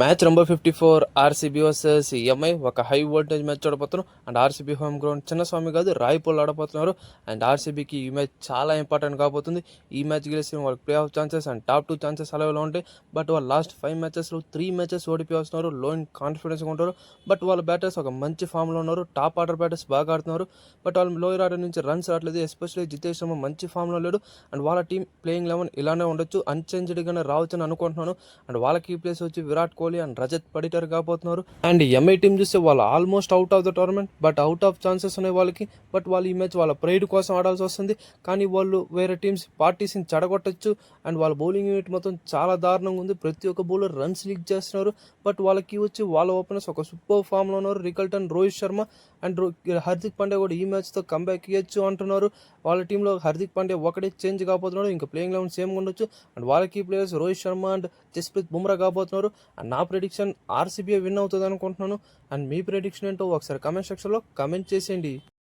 Match number 54 RCB versus EMI ఒక high voltage match చూడబోతున్నాం. And RCB home ground Chinnaswamy కాదు రాయ్పూల్ ఆడబోతున్నారు. And ఆర్సీబీకి ఈ match చాలా ఇంపార్టెంట్ కాబోతుంది. ఈ మ్యాచ్ గెలిచిన వాళ్ళకి play off chances and top 2 chances అలాలో ఉంటాయి. బట్ వాళ్ళు లాస్ట్ 5 మ్యాచెస్లో 3 మ్యాచెస్ ఓడిపోయి వస్తున్నారు. లో ఇన్ కాన్ఫిడెన్స్గా ఉంటారు. బట్ వాళ్ళ బ్యాటర్స్ ఒక మంచి ఫామ్లో ఉన్నారు. టాప్ ఆర్డర్ బ్యాటర్స్ బాగా ఆడుతున్నారు. బట్ వాళ్ళు లోయర్ ఆర్డర్ నుంచి రన్స్ రావట్లేదు. ఎస్పెషల్లీ జితేష్ శర్మ మంచి ఫామ్లో లేడు. అండ్ వాళ్ళ టీం ప్లేయింగ్ 11 ఇలానే ఉండొచ్చు, అన్చేంజ్డ్గానే రావచ్చు అని అనుకుంటున్నాను. అండ్ వాళ్ళ కీ ప్లేస్ వచ్చి విరాట్ కోహ్లీ అండ్ రజత్ పడిటర్ కాబోతున్నారు. అండ్ ఎంఐ టీం చూస్తే వాళ్ళు almost out of the tournament, but out of chances ఉన్నాయి వాళ్ళకి. బట్ వాళ్ళు ఈ మ్యాచ్ వాళ్ళ ప్రైడ్ కోసం ఆడాల్సి వస్తుంది. కానీ వాళ్ళు వేరే టీమ్స్ పార్టీస్ని చెడగొట్టచ్చు. అండ్ వాళ్ళ బౌలింగ్ యూనిట్ మొత్తం చాలా దారుణంగా ఉంది. ప్రతి ఒక్క బౌలర్ రన్స్ లీక్ చేస్తున్నారు. బట్ వాళ్ళకి వచ్చి వాళ్ళ ఓపెనర్స్ ఒక సూపర్ ఫామ్లో ఉన్నారు. రికల్టన్, రోహిత్ శర్మ అండ్ హార్దిక్ పాండ్యా కూడా ఈ మ్యాచ్తో కంబ్యాక్ ఇవ్వచ్చు అంటున్నారు. వాళ్ళ టీంలో హార్దిక్ పాండ్యా ఒకటే చేంజ్ కాబోతున్నాడు. ఇంకా ప్లేయింగ్ 11 సేమ్గా ఉండొచ్చు. అండ్ వాళ్ళకి ప్లేయర్స్ రోహిత్ శర్మ అండ్ జస్ప్రీత్ బుమ్రా కాబోతున్నారు. అండ్ నా ప్రెడిక్షన్ ఆర్సీబీ విన్ అవుతుంది అనుకుంటున్నాను. అండ్ మీ ప్రెడిక్షన్ ఏంటో ఒకసారి కమెంట్ సెక్షన్లో కమెంట్ చేసేయండి.